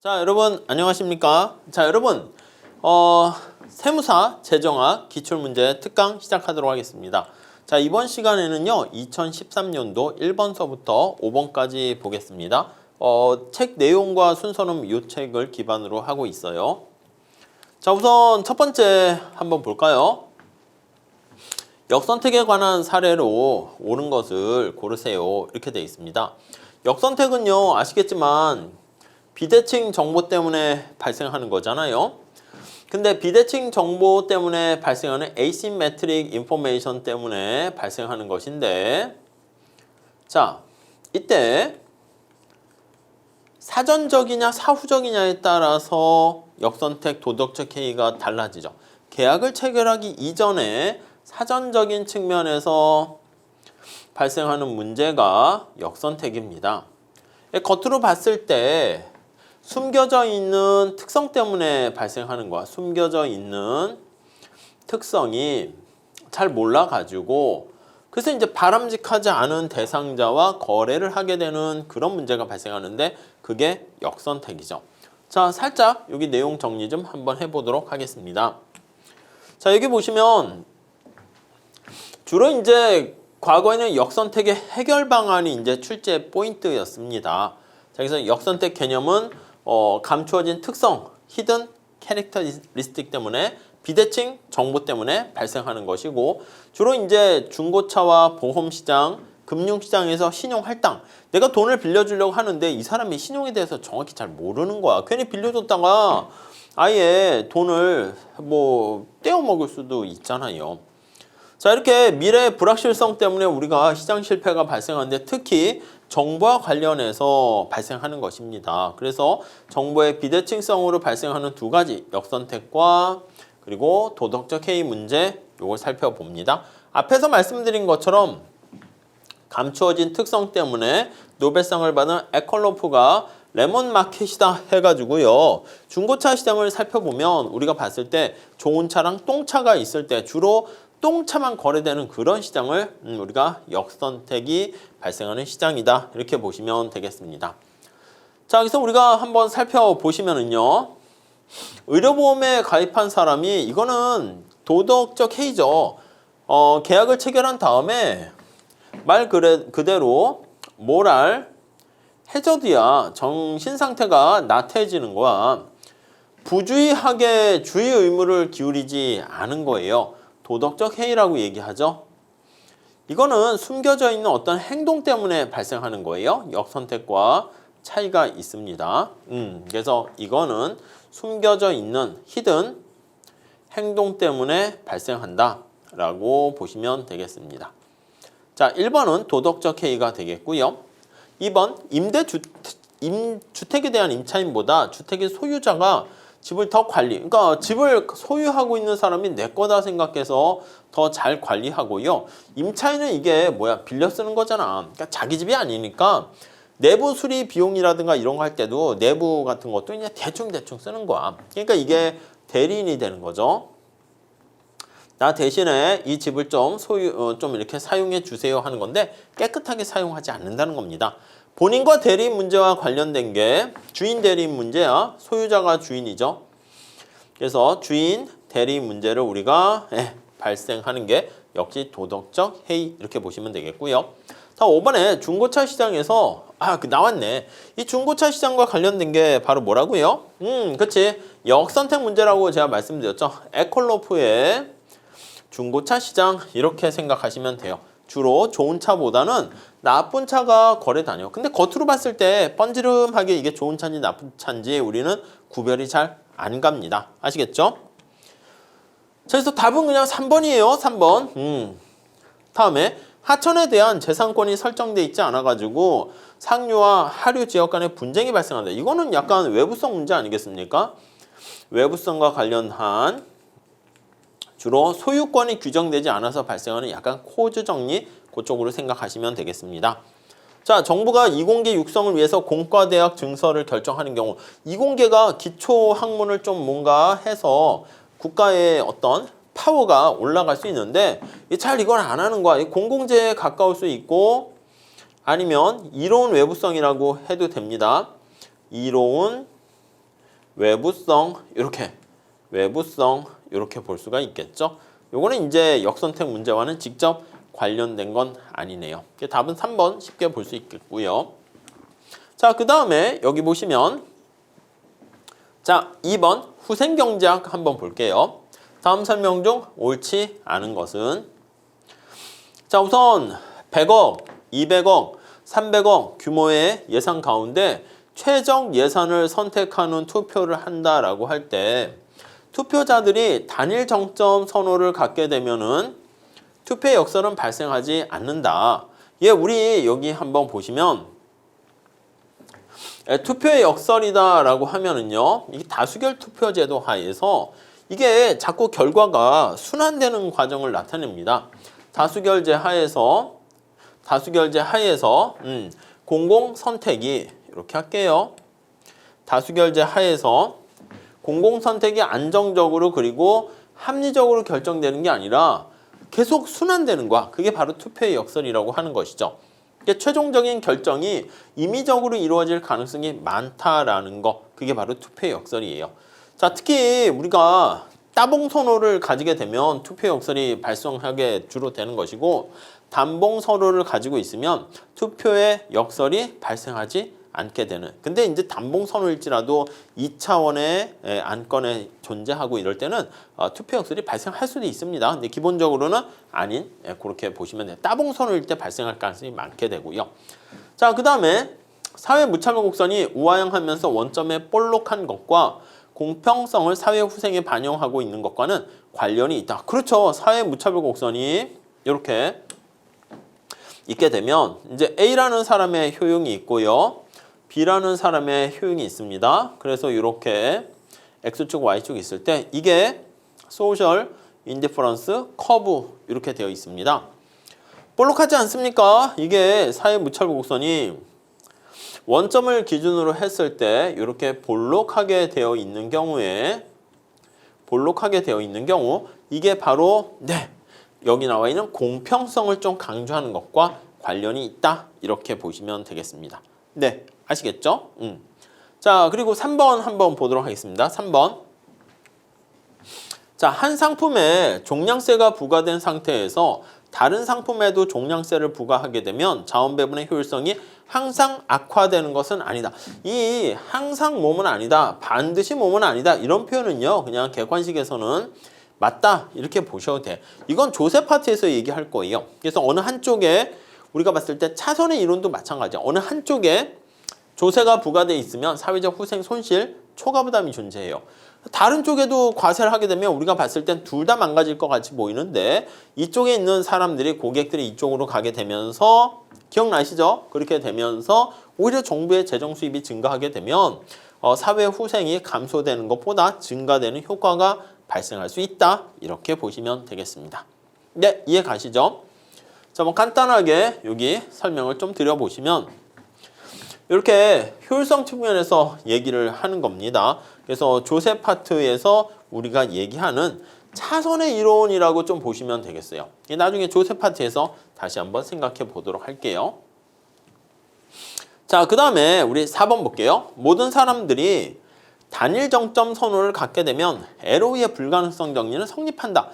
자, 여러분 안녕하십니까? 자, 여러분 세무사 재정학 기출문제 특강 시작하도록 하겠습니다. 자, 이번 시간에는요 2013년도 1번서부터 5번까지 보겠습니다. 책 내용과 순서는 이 책을 기반으로 하고 있어요. 자, 우선 첫 번째 한번 볼까요? 역선택에 관한 사례로 옳은 것을 고르세요. 이렇게 되어 있습니다. 역선택은요 아시겠지만 비대칭 정보 때문에 발생하는 거잖아요. 근데 비대칭 정보 때문에 발생하는 asymmetric information 때문에 발생하는 것인데, 자, 이때 사전적이냐 사후적이냐에 따라서 역선택 도덕적 해이가 달라지죠. 계약을 체결하기 이전에 사전적인 측면에서 발생하는 문제가 역선택입니다. 겉으로 봤을 때 숨겨져 있는 특성 때문에 발생하는 거야. 숨겨져 있는 특성이 잘 몰라가지고 그래서 이제 바람직하지 않은 대상자와 거래를 하게 되는 그런 문제가 발생하는데 그게 역선택이죠. 자, 살짝 여기 내용 정리 좀 한번 해보도록 하겠습니다. 자, 여기 보시면 주로 이제 과거에는 역선택의 해결 방안이 이제 출제 포인트였습니다. 자, 그래서 역선택 개념은 감추어진 특성, 히든 캐릭터리스틱 때문에 비대칭 정보 때문에 발생하는 것이고, 주로 이제 중고차와 보험시장, 금융시장에서 신용할당, 내가 돈을 빌려주려고 하는데 이 사람이 신용에 대해서 정확히 잘 모르는 거야. 괜히 빌려줬다가 아예 돈을 떼어먹을 수도 있잖아요. 자, 이렇게 미래의 불확실성 때문에 우리가 시장 실패가 발생하는데 특히 정보와 관련해서 발생하는 것입니다. 그래서 정보의 비대칭성으로 발생하는 두 가지, 역선택과 그리고 도덕적 해이 문제, 이걸 살펴봅니다. 앞에서 말씀드린 것처럼 감추어진 특성 때문에 노벨상을 받은 에컬로프가 레몬 마켓이다 해가지고요. 중고차 시장을 살펴보면 우리가 봤을 때 좋은 차랑 똥차가 있을 때 주로 똥차만 거래되는 그런 시장을 우리가 역선택이 발생하는 시장이다. 이렇게 보시면 되겠습니다. 자, 그래서 우리가 한번 살펴보시면은요. 의료보험에 가입한 사람이 이거는 도덕적 해이죠. 계약을 체결한 다음에 말 그대로 모랄 해저드야 정신상태가 나태해지는 거야. 부주의하게 주의 의무를 기울이지 않은 거예요. 도덕적 해이라고 얘기하죠. 이거는 숨겨져 있는 어떤 행동 때문에 발생하는 거예요. 역선택과 차이가 있습니다. 그래서 이거는 숨겨져 있는 히든 행동 때문에 발생한다 라고 보시면 되겠습니다. 자, 1번은 도덕적 해이가 되겠고요. 2번 주택에 대한 임차인보다 주택의 소유자가 집을 더 그러니까 집을 소유하고 있는 사람이 내 거다 생각해서 더 잘 관리하고요. 임차인은 이게 빌려 쓰는 거잖아. 그러니까 자기 집이 아니니까 내부 수리 비용이라든가 이런 거 할 때도 내부 같은 것도 그냥 대충 쓰는 거야. 그러니까 이게 대리인이 되는 거죠. 나 대신에 이 집을 좀 이렇게 사용해 주세요 하는 건데 깨끗하게 사용하지 않는다는 겁니다. 본인과 대리인 문제와 관련된 게 주인 대리인 문제야. 소유자가 주인이죠. 그래서 주인 대리인 문제를 우리가 발생하는 게 역시 도덕적 해이 이렇게 보시면 되겠고요. 다음 5번에 중고차 시장에서 나왔네. 이 중고차 시장과 관련된 게 바로 뭐라고요? 그치. 역선택 문제라고 제가 말씀드렸죠. 에컬로프의 중고차 시장 이렇게 생각하시면 돼요. 주로 좋은 차보다는 나쁜 차가 거래다녀. 근데 겉으로 봤을 때 번지름하게 이게 좋은 차인지 나쁜 차인지 우리는 구별이 잘 안 갑니다. 아시겠죠? 자, 그래서 답은 그냥 3번이에요. 3번. 다음에 하천에 대한 재산권이 설정돼 있지 않아가지고 상류와 하류 지역 간의 분쟁이 발생한다. 이거는 약간 외부성 문제 아니겠습니까? 외부성과 관련한 주로 소유권이 규정되지 않아서 발생하는 약간 코즈 정리 그쪽으로 생각하시면 되겠습니다. 자, 정부가 이공계 육성을 위해서 공과대학 증서를 결정하는 경우 이공계가 기초학문을 좀 뭔가 해서 국가의 어떤 파워가 올라갈 수 있는데 잘 이걸 안 하는 거야. 공공재에 가까울 수 있고 아니면 이로운 외부성이라고 해도 됩니다. 이로운 외부성 이렇게 볼 수가 있겠죠. 요거는 이제 역선택 문제와는 직접 관련된 건 아니네요. 답은 3번 쉽게 볼 수 있겠고요. 자, 그 다음에 여기 보시면 자, 2번 후생경제학 한번 볼게요. 다음 설명 중 옳지 않은 것은 자, 우선 100억, 200억, 300억 규모의 예산 가운데 최적 예산을 선택하는 투표를 한다라고 할 때 투표자들이 단일 정점 선호를 갖게 되면은 투표의 역설은 발생하지 않는다. 예, 우리 여기 한번 보시면 투표의 역설이다라고 하면은요, 이게 다수결 투표 제도 하에서 이게 자꾸 결과가 순환되는 과정을 나타냅니다. 다수결제 하에서 공공 선택이 이렇게 할게요. 다수결제 하에서 공공 선택이 안정적으로 그리고 합리적으로 결정되는 게 아니라 계속 순환되는 거야. 그게 바로 투표의 역설이라고 하는 것이죠. 최종적인 결정이 임의적으로 이루어질 가능성이 많다라는 거, 그게 바로 투표의 역설이에요. 자, 특히 우리가 따봉 선호를 가지게 되면 투표의 역설이 발생하게 주로 되는 것이고, 단봉 선호를 가지고 있으면 투표의 역설이 발생하지 않게 되는. 근데 이제 단봉 선호일지라도 2차원의 안건에 존재하고 이럴 때는 투표 역설이 발생할 수도 있습니다. 근데 기본적으로는 아닌, 그렇게 보시면 돼요. 따봉 선호일 때 발생할 가능성이 많게 되고요. 자, 그 다음에 사회 무차별 곡선이 우하향하면서 원점에 볼록한 것과 공평성을 사회 후생에 반영하고 있는 것과는 관련이 있다. 그렇죠. 사회 무차별 곡선이 이렇게 있게 되면 이제 A라는 사람의 효용이 있고요. B라는 사람의 효용이 있습니다. 그래서 이렇게 X축, Y축 있을 때 이게 소셜 인디퍼런스 커브 이렇게 되어 있습니다. 볼록하지 않습니까? 이게 사회 무차별 곡선이 원점을 기준으로 했을 때 이렇게 볼록하게 되어 있는 경우 이게 바로 여기 나와 있는 공평성을 좀 강조하는 것과 관련이 있다. 이렇게 보시면 되겠습니다. 네, 아시겠죠? 자, 그리고 3번 한번 보도록 하겠습니다. 3번. 자, 한 상품에 종량세가 부과된 상태에서 다른 상품에도 종량세를 부과하게 되면 자원 배분의 효율성이 항상 악화되는 것은 아니다. 이 항상 몸은 아니다, 반드시 몸은 아니다, 이런 표현은요, 그냥 객관식에서는 맞다 이렇게 보셔도 돼. 이건 조세 파트에서 얘기할 거예요. 그래서 어느 한쪽에 우리가 봤을 때 차선의 이론도 마찬가지야. 어느 한쪽에 조세가 부과되어 있으면 사회적 후생 손실, 초과 부담이 존재해요. 다른 쪽에도 과세를 하게 되면 우리가 봤을 땐 둘 다 망가질 것 같이 보이는데 이쪽에 있는 사람들이, 고객들이 이쪽으로 가게 되면서, 기억나시죠? 그렇게 되면서 오히려 정부의 재정 수입이 증가하게 되면 사회 후생이 감소되는 것보다 증가되는 효과가 발생할 수 있다. 이렇게 보시면 되겠습니다. 네, 이해 가시죠? 자, 뭐 간단하게 여기 설명을 좀 드려보시면 이렇게 효율성 측면에서 얘기를 하는 겁니다. 그래서 조세 파트에서 우리가 얘기하는 차선의 이론이라고 좀 보시면 되겠어요. 나중에 조세 파트에서 다시 한번 생각해 보도록 할게요. 자, 그 다음에 우리 4번 볼게요. 모든 사람들이 단일 정점 선호를 갖게 되면 LOE의 불가능성 정리는 성립한다.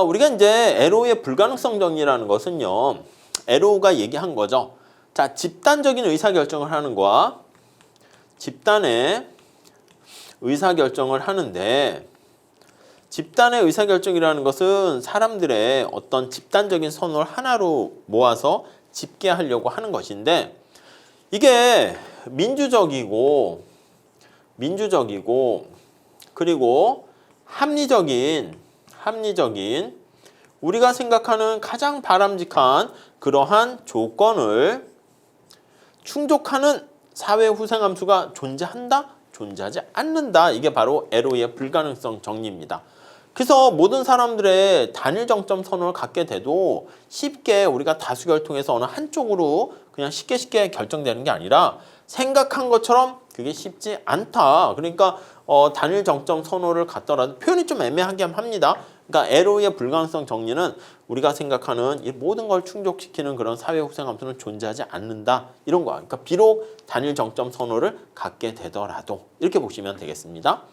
우리가 이제 LOE의 불가능성 정리라는 것은요, LO가 얘기한 거죠. 자, 집단적인 의사결정을 하는 거와 집단의 의사결정을 하는데, 집단의 의사결정이라는 것은 사람들의 어떤 집단적인 선호를 하나로 모아서 집계하려고 하는 것인데, 이게 민주적이고 그리고 합리적인 우리가 생각하는 가장 바람직한 그러한 조건을 충족하는 사회 후생함수가 존재한다? 존재하지 않는다. 이게 바로 LOE의 불가능성 정리입니다. 그래서 모든 사람들의 단일 정점 선호를 갖게 돼도 쉽게 우리가 다수결을 통해서 어느 한쪽으로 그냥 쉽게 결정되는 게 아니라 생각한 것처럼 그게 쉽지 않다. 그러니까 단일 정점 선호를 갖더라도 표현이 좀 애매하게 합니다. 그러니까 LOE의 불가능성 정리는 우리가 생각하는 이 모든 걸 충족시키는 그런 사회 혹생 함수는 존재하지 않는다. 이런 거야. 그러니까 비록 단일 정점 선호를 갖게 되더라도 이렇게 보시면 되겠습니다.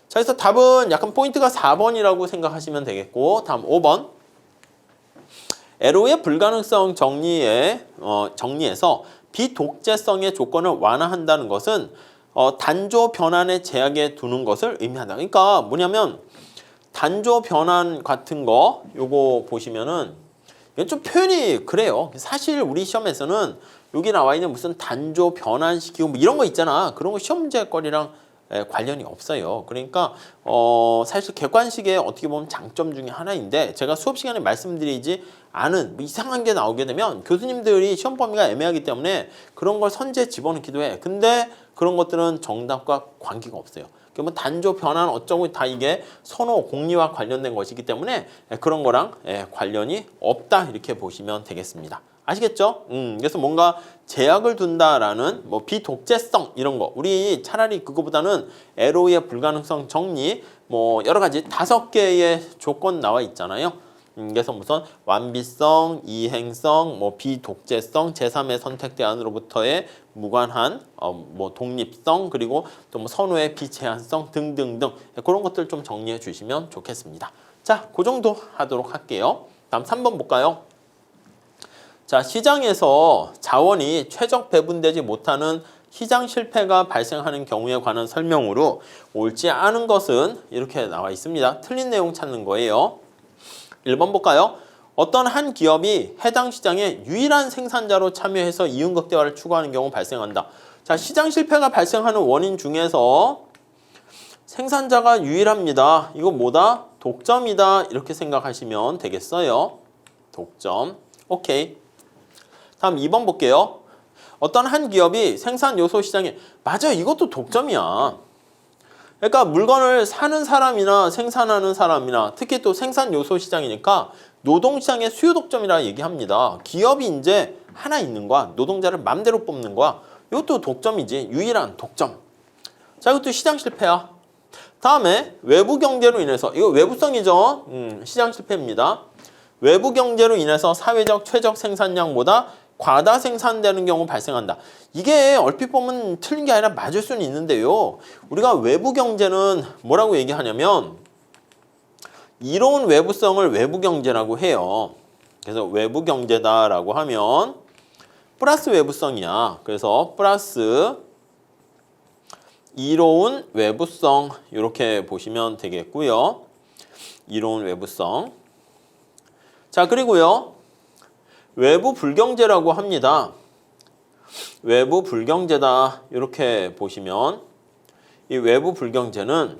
자, 그래서 답은 약간 포인트가 4번이라고 생각하시면 되겠고, 다음 5번. LO의 불가능성 정리에서 비독재성의 조건을 완화한다는 것은 단조 변환의 제약에 두는 것을 의미한다. 그러니까 뭐냐면 단조 변환 같은 거 요거 보시면은 이건 좀 표현이 그래요. 사실 우리 시험에서는 여기 나와 있는 무슨 단조 변환시키고 뭐 이런 거 있잖아. 그런 거 시험 문제거리랑 관련이 없어요. 그러니까 사실 객관식의 어떻게 보면 장점 중에 하나인데 제가 수업 시간에 말씀드리지 않은 뭐 이상한 게 나오게 되면 교수님들이 시험 범위가 애매하기 때문에 그런 걸 선제에 집어넣기도 해. 근데 그런 것들은 정답과 관계가 없어요. 그러면 단조 변환 어쩌고 다 이게 선호 공리와 관련된 것이기 때문에 그런 거랑 관련이 없다 이렇게 보시면 되겠습니다. 아시겠죠? 그래서 뭔가 제약을 둔다라는 뭐 비독재성 이런 거 우리 차라리 그거보다는 LO의 불가능성 정리 뭐 여러 가지 5개의 조건 나와 있잖아요. 그래서 무슨 완비성, 이행성, 뭐 비독재성, 제3의 선택 대안으로부터의 무관한 뭐 독립성 그리고 또 뭐 선호의 비제한성 등등등 그런 것들 좀 정리해 주시면 좋겠습니다. 자, 그 정도 하도록 할게요. 다음 3번 볼까요? 자, 시장에서 자원이 최적 배분되지 못하는 시장 실패가 발생하는 경우에 관한 설명으로 옳지 않은 것은 이렇게 나와 있습니다. 틀린 내용 찾는 거예요. 1번 볼까요? 어떤 한 기업이 해당 시장의 유일한 생산자로 참여해서 이윤 극대화를 추구하는 경우 발생한다. 자, 시장 실패가 발생하는 원인 중에서 생산자가 유일합니다. 이거 뭐다? 독점이다. 이렇게 생각하시면 되겠어요. 독점. 오케이. 다음 2번 볼게요. 어떤 한 기업이 생산 요소 시장에 맞아 이것도 독점이야. 그러니까 물건을 사는 사람이나 생산하는 사람이나 특히 또 생산 요소 시장이니까 노동시장의 수요 독점이라 얘기합니다. 기업이 이제 하나 있는 거야. 노동자를 맘대로 뽑는 거야. 이것도 독점이지. 유일한 독점. 자, 이것도 시장 실패야. 다음에 외부 경제로 인해서 이거 외부성이죠. 시장 실패입니다. 외부 경제로 인해서 사회적 최적 생산량보다 과다 생산되는 경우 발생한다. 이게 얼핏 보면 틀린 게 아니라 맞을 수는 있는데요. 우리가 외부 경제는 뭐라고 얘기하냐면 이로운 외부성을 외부 경제라고 해요. 그래서 외부 경제다라고 하면 플러스 외부성이야. 그래서 플러스 이로운 외부성 이렇게 보시면 되겠고요. 이로운 외부성. 자, 그리고요. 외부 불경제라고 합니다. 외부 불경제다 이렇게 보시면 이 외부 불경제는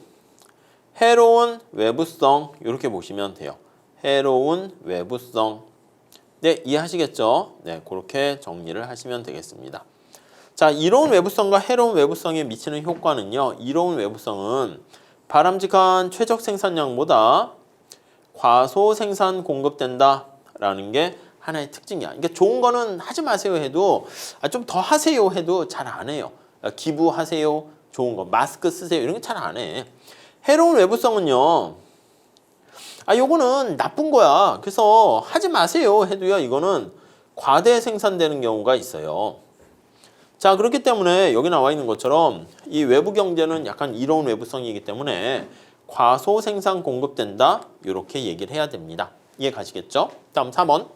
해로운 외부성 이렇게 보시면 돼요. 해로운 외부성. 네, 이해하시겠죠? 네, 그렇게 정리를 하시면 되겠습니다. 자, 이로운 외부성과 해로운 외부성에 미치는 효과는요. 이로운 외부성은 바람직한 최적 생산량보다 과소 생산 공급된다라는 게 하나의 특징이야. 그러니까 좋은 거는 하지 마세요 해도 좀 더 하세요 해도 잘 안 해요. 기부하세요. 좋은 거. 마스크 쓰세요. 이런 거 잘 안 해. 해로운 외부성은요. 요거는 나쁜 거야. 그래서 하지 마세요 해도요. 이거는 과대 생산되는 경우가 있어요. 자, 그렇기 때문에 여기 나와 있는 것처럼 이 외부 경제는 약간 이로운 외부성이기 때문에 과소 생산 공급된다. 이렇게 얘기를 해야 됩니다. 이해 가시겠죠? 다음 3번.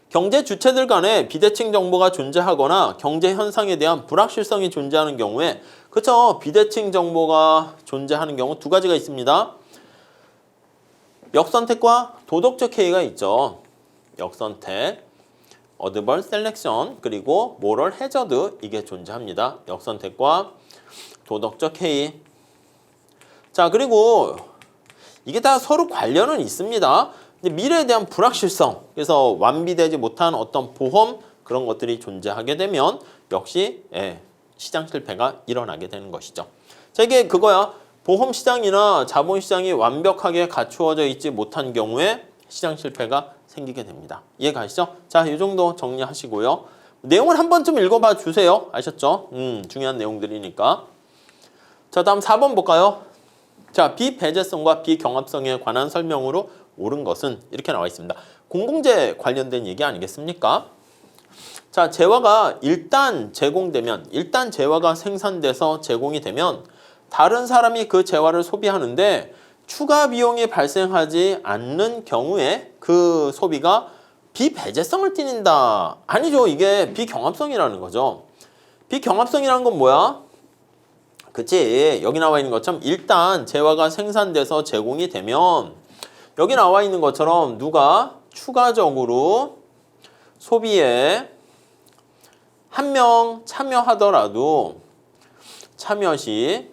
경제 주체들 간에 비대칭 정보가 존재하거나 경제 현상에 대한 불확실성이 존재하는 경우에 그렇죠. 비대칭 정보가 존재하는 경우 두 가지가 있습니다. 역선택과 도덕적 해이가 있죠. 역선택, 어드벌 셀렉션, 그리고 모럴 해저드 이게 존재합니다. 역선택과 도덕적 해이. 자, 그리고 이게 다 서로 관련은 있습니다. 미래에 대한 불확실성, 그래서 완비되지 못한 어떤 보험 그런 것들이 존재하게 되면 역시 시장 실패가 일어나게 되는 것이죠. 자, 이게 그거야. 보험 시장이나 자본 시장이 완벽하게 갖추어져 있지 못한 경우에 시장 실패가 생기게 됩니다. 이해 가시죠? 자, 이 정도 정리하시고요. 내용을 한 번쯤 읽어봐 주세요. 아셨죠? 중요한 내용들이니까. 자, 다음 4번 볼까요? 자, 비배제성과 비경합성에 관한 설명으로 옳은 것은 이렇게 나와 있습니다. 공공재 관련된 얘기 아니겠습니까? 자, 재화가 일단 제공되면, 일단 재화가 생산돼서 제공이 되면 다른 사람이 그 재화를 소비하는데 추가 비용이 발생하지 않는 경우에 그 소비가 비배제성을 띠는다. 아니죠. 이게 비경합성이라는 거죠. 비경합성이라는 건 뭐야? 그치. 여기 나와 있는 것처럼 일단 재화가 생산돼서 제공이 되면 여기 나와 있는 것처럼 누가 추가적으로 소비에 한 명 참여하더라도 참여 시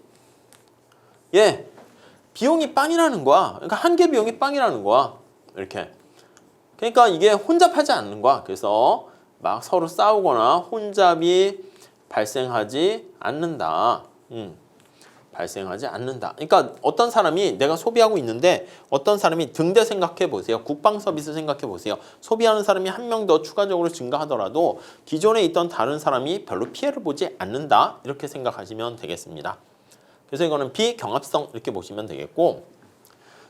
비용이 빵이라는 거야. 그러니까 한 개 비용이 빵이라는 거야. 이렇게. 그러니까 이게 혼잡하지 않는 거야. 그래서 막 서로 싸우거나 혼잡이 발생하지 않는다. 발생하지 않는다. 그러니까 어떤 사람이 내가 소비하고 있는데 어떤 사람이 등대 생각해 보세요. 국방 서비스 생각해 보세요. 소비하는 사람이 한 명 더 추가적으로 증가하더라도 기존에 있던 다른 사람이 별로 피해를 보지 않는다. 이렇게 생각하시면 되겠습니다. 그래서 이거는 비경합성 이렇게 보시면 되겠고,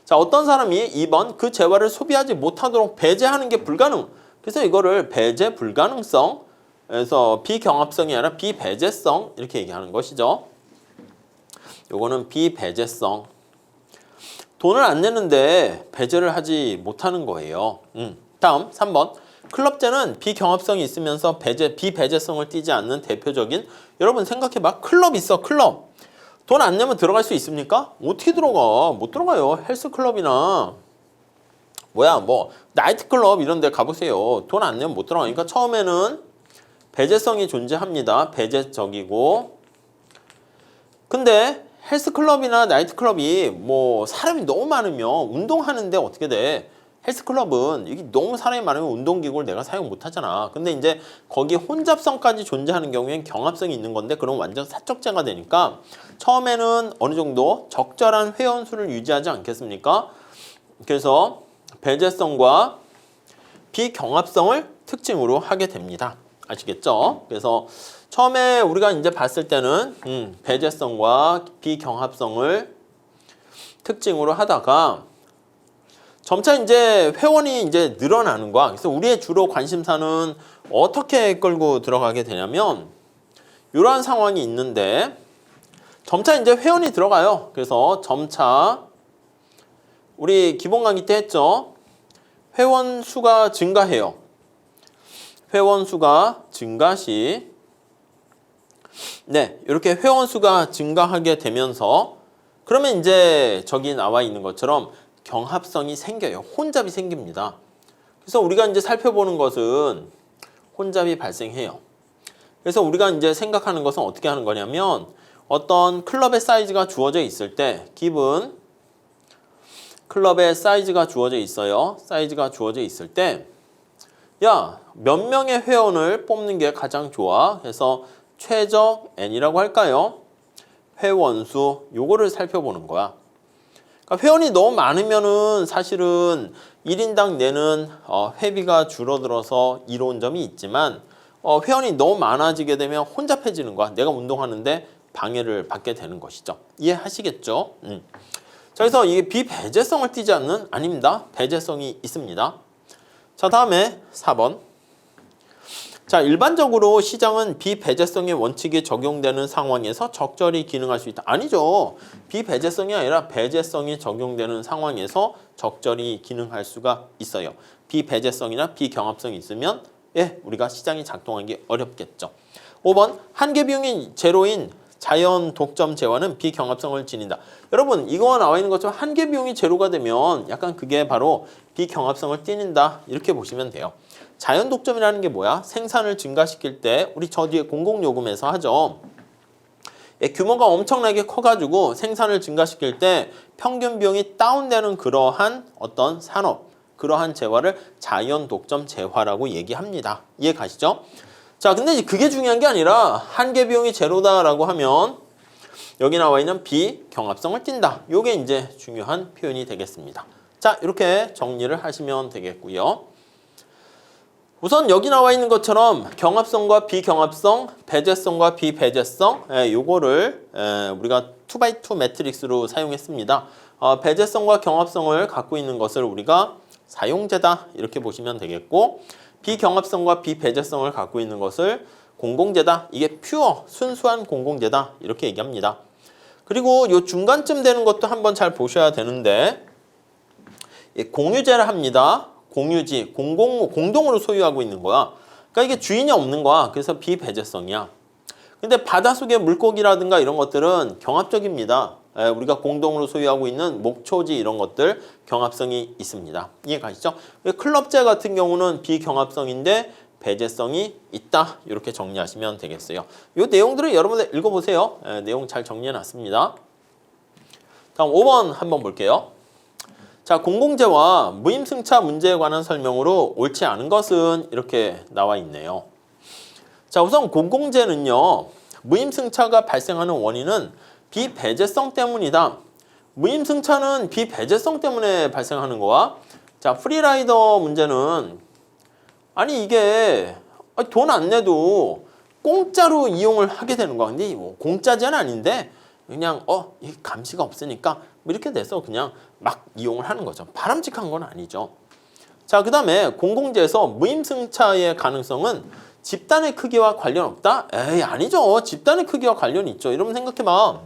자, 어떤 사람이 2번 그 재화를 소비하지 못하도록 배제하는 게 불가능. 그래서 이거를 배제 불가능성, 그래서 비경합성이 아니라 비배제성 이렇게 얘기하는 것이죠. 요거는 비배제성. 돈을 안 내는데 배제를 하지 못하는 거예요. 다음 3번. 클럽제는 비경합성이 있으면서 비배제성을 띠지 않는 대표적인, 여러분 생각해봐. 클럽 있어. 클럽. 돈 안 내면 들어갈 수 있습니까? 어떻게 들어가? 못 들어가요. 헬스클럽이나 나이트클럽 이런 데 가보세요. 돈 안 내면 못 들어가니까 처음에는 배제성이 존재합니다. 배제적이고. 근데 헬스클럽이나 나이트클럽이 사람이 너무 많으면 운동하는데 어떻게 돼? 헬스클럽은 이게 너무 사람이 많으면 운동기구를 내가 사용 못 하잖아. 근데 이제 거기 혼잡성까지 존재하는 경우엔 경합성이 있는 건데 그럼 완전 사적제가 되니까 처음에는 어느 정도 적절한 회원수를 유지하지 않겠습니까? 그래서 배제성과 비경합성을 특징으로 하게 됩니다. 아시겠죠? 그래서 처음에 우리가 이제 봤을 때는 배제성과 비경합성을 특징으로 하다가 점차 이제 회원이 이제 늘어나는 거야. 그래서 우리의 주로 관심사는 어떻게 끌고 들어가게 되냐면 이러한 상황이 있는데 점차 이제 회원이 들어가요. 그래서 점차 우리 기본 강의 때 했죠. 회원 수가 증가해요. 회원 수가 증가 시 이렇게 회원 수가 증가하게 되면서 그러면 이제 저기 나와 있는 것처럼 경합성이 생겨요. 혼잡이 생깁니다. 그래서 우리가 이제 살펴보는 것은 혼잡이 발생해요. 그래서 우리가 이제 생각하는 것은 어떻게 하는 거냐면 어떤 클럽의 사이즈가 주어져 있을 때 기본 클럽의 사이즈가 주어져 있어요. 사이즈가 주어져 있을 때 몇 명의 회원을 뽑는 게 가장 좋아? 그래서 최적 N이라고 할까요? 회원수 요거를 살펴보는 거야. 그러니까 회원이 너무 많으면은 사실은 1인당 내는 회비가 줄어들어서 이로운 점이 있지만 회원이 너무 많아지게 되면 혼잡해지는 거야. 내가 운동하는데 방해를 받게 되는 것이죠. 이해하시겠죠? 자, 그래서 이게 비배제성을 띠지 않는? 아닙니다. 배제성이 있습니다. 자, 다음에 4번. 자, 일반적으로 시장은 비배제성의 원칙이 적용되는 상황에서 적절히 기능할 수 있다. 아니죠. 비배제성이 아니라 배제성이 적용되는 상황에서 적절히 기능할 수가 있어요. 비배제성이나 비경합성이 있으면 우리가 시장이 작동하기 어렵겠죠. 5번. 한계 비용이 제로인 자연 독점 재화는 비경합성을 지닌다. 여러분 이거 나와 있는 것처럼 한계 비용이 제로가 되면 약간 그게 바로 비경합성을 띠는다. 이렇게 보시면 돼요. 자연 독점이라는 게 뭐야? 생산을 증가시킬 때 우리 저 뒤에 공공요금에서 하죠. 규모가 엄청나게 커가지고 생산을 증가시킬 때 평균 비용이 다운되는 그러한 어떤 산업, 그러한 재화를 자연 독점 재화라고 얘기합니다. 이해 가시죠? 자, 근데 그게 중요한 게 아니라 한계 비용이 제로다라고 하면 여기 나와 있는 비경합성을 띈다. 요게 이제 중요한 표현이 되겠습니다. 자, 이렇게 정리를 하시면 되겠고요. 우선 여기 나와 있는 것처럼 경합성과 비경합성, 배제성과 비배제성 요거를 우리가 2x2 매트릭스로 사용했습니다. 배제성과 경합성을 갖고 있는 것을 우리가 사용제다 이렇게 보시면 되겠고 비경합성과 비배제성을 갖고 있는 것을 공공제다. 이게 퓨어 순수한 공공제다 이렇게 얘기합니다. 그리고 요 중간쯤 되는 것도 한번 잘 보셔야 되는데 공유제를 합니다. 공유지, 공동으로 소유하고 있는 거야. 그러니까 이게 주인이 없는 거야. 그래서 비배제성이야. 근데 바닷속의 물고기라든가 이런 것들은 경합적입니다. 우리가 공동으로 소유하고 있는 목초지 이런 것들 경합성이 있습니다. 이해가시죠? 클럽제 같은 경우는 비경합성인데 배제성이 있다. 이렇게 정리하시면 되겠어요. 이 내용들을 여러분들 읽어보세요. 내용 잘 정리해놨습니다. 다음 5번 한번 볼게요. 자, 공공재와 무임승차 문제에 관한 설명으로 옳지 않은 것은 이렇게 나와 있네요. 자, 우선 공공재는요. 무임승차가 발생하는 원인은 비배제성 때문이다. 무임승차는 비배제성 때문에 발생하는 거와 자, 프리라이더 문제는 아니 이게 돈 안 내도 공짜로 이용을 하게 되는 거야. 근데 뭐 공짜제는 아닌데 그냥 이 감시가 없으니까 뭐 이렇게 돼서 그냥 막 이용을 하는 거죠. 바람직한 건 아니죠. 자, 그 다음에 공공재에서 무임승차의 가능성은 집단의 크기와 관련 없다? 에이 아니죠. 집단의 크기와 관련이 있죠. 이러면 생각해봐.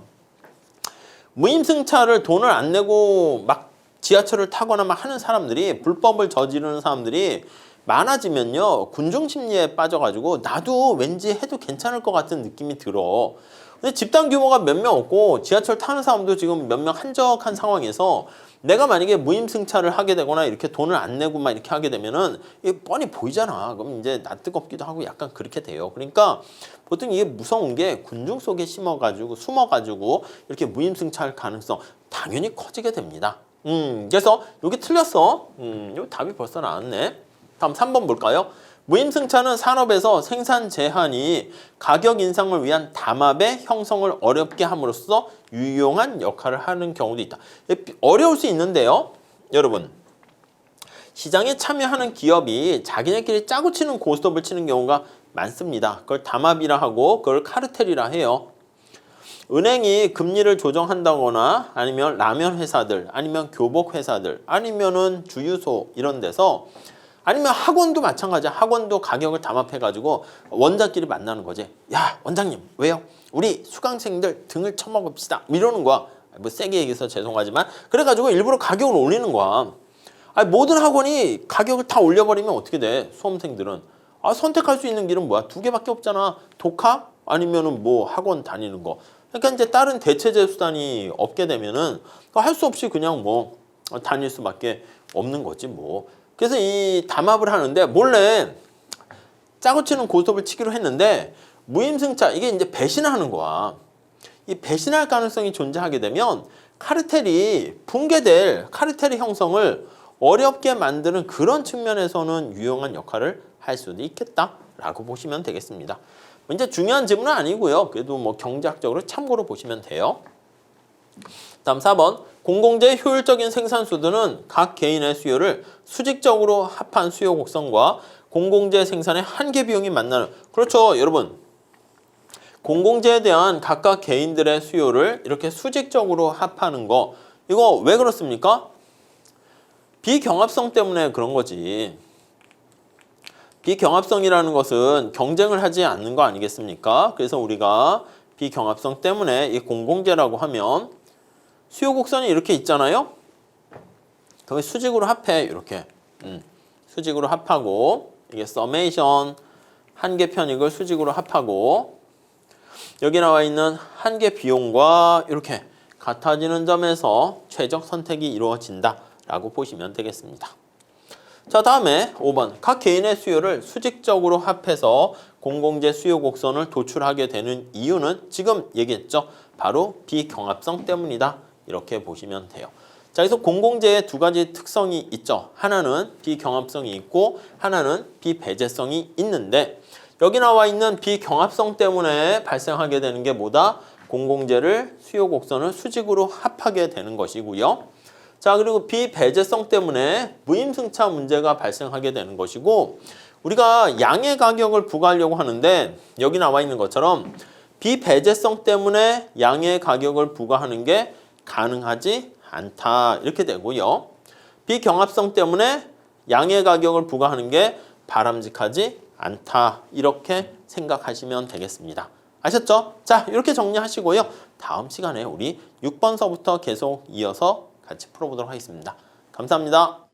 무임승차를 돈을 안 내고 막 지하철을 타거나 막 하는 사람들이 불법을 저지르는 사람들이 많아지면요. 군중심리에 빠져가지고 나도 왠지 해도 괜찮을 것 같은 느낌이 들어. 근데 집단 규모가 몇 명 없고 지하철 타는 사람도 지금 몇 명 한적한 상황에서 내가 만약에 무임승차를 하게 되거나 이렇게 돈을 안 내고 막 이렇게 하게 되면은 이게 뻔히 보이잖아. 그럼 이제 낯뜨겁기도 하고 약간 그렇게 돼요. 그러니까 보통 이게 무서운 게 군중 속에 숨어가지고 이렇게 무임승차할 가능성 당연히 커지게 됩니다. 그래서 여기 틀렸어. 요 답이 벌써 나왔네. 다음 3번 볼까요? 무임승차는 산업에서 생산 제한이 가격 인상을 위한 담합의 형성을 어렵게 함으로써 유용한 역할을 하는 경우도 있다. 어려울 수 있는데요. 여러분, 시장에 참여하는 기업이 자기네끼리 짜고 치는 고스톱을 치는 경우가 많습니다. 그걸 담합이라 하고 그걸 카르텔이라 해요. 은행이 금리를 조정한다거나 아니면 라면 회사들 아니면 교복 회사들 아니면은 주유소 이런 데서 아니면 학원도 마찬가지야. 학원도 가격을 담합해가지고 원장끼리 만나는 거지. 야 원장님 왜요? 우리 수강생들 등을 쳐먹읍시다. 이러는 거야. 뭐 세게 얘기해서 죄송하지만 그래가지고 일부러 가격을 올리는 거야. 아니, 모든 학원이 가격을 다 올려버리면 어떻게 돼? 수험생들은. 선택할 수 있는 길은 뭐야? 2개밖에 없잖아. 독학 아니면은 뭐 학원 다니는 거. 그러니까 이제 다른 대체제 수단이 없게 되면은 할 수 없이 그냥 뭐 다닐 수밖에 없는 거지 뭐. 그래서 이 담합을 하는데 몰래 짜고 치는 고스톱을 치기로 했는데 무임승차 이게 이제 배신하는 거야. 이 배신할 가능성이 존재하게 되면 카르텔이 붕괴될 카르텔의 형성을 어렵게 만드는 그런 측면에서는 유용한 역할을 할 수도 있겠다라고 보시면 되겠습니다. 이제 중요한 지문은 아니고요. 그래도 뭐 경제학적으로 참고로 보시면 돼요. 다음 4번. 공공재의 효율적인 생산수들은 각 개인의 수요를 수직적으로 합한 수요 곡선과 공공재 생산의 한계 비용이 만나는 그렇죠 여러분. 공공재에 대한 각각 개인들의 수요를 이렇게 수직적으로 합하는 거 이거 왜 그렇습니까? 비경합성 때문에 그런 거지. 비경합성이라는 것은 경쟁을 하지 않는 거 아니겠습니까? 그래서 우리가 비경합성 때문에 이 공공재라고 하면 수요 곡선이 이렇게 있잖아요. 그러면 수직으로 합해 이렇게 수직으로 합하고 이게 서메이션 한계 편익을 수직으로 합하고 여기 나와 있는 한계 비용과 이렇게 같아지는 점에서 최적 선택이 이루어진다라고 보시면 되겠습니다. 자 다음에 5번 각 개인의 수요를 수직적으로 합해서 공공재 수요 곡선을 도출하게 되는 이유는 지금 얘기했죠. 바로 비경합성 때문이다. 이렇게 보시면 돼요. 자, 그래서 공공재의 두 가지 특성이 있죠. 하나는 비경합성이 있고 하나는 비배제성이 있는데 여기 나와 있는 비경합성 때문에 발생하게 되는 게 뭐다? 공공재를 수요 곡선을 수직으로 합하게 되는 것이고요. 자, 그리고 비배제성 때문에 무임승차 문제가 발생하게 되는 것이고 우리가 양의 가격을 부과하려고 하는데 여기 나와 있는 것처럼 비배제성 때문에 양의 가격을 부과하는 게 가능하지 않다. 이렇게 되고요. 비경합성 때문에 양의 가격을 부과하는 게 바람직하지 않다. 이렇게 생각하시면 되겠습니다. 아셨죠? 자, 이렇게 정리하시고요. 다음 시간에 우리 6번서부터 계속 이어서 같이 풀어보도록 하겠습니다. 감사합니다.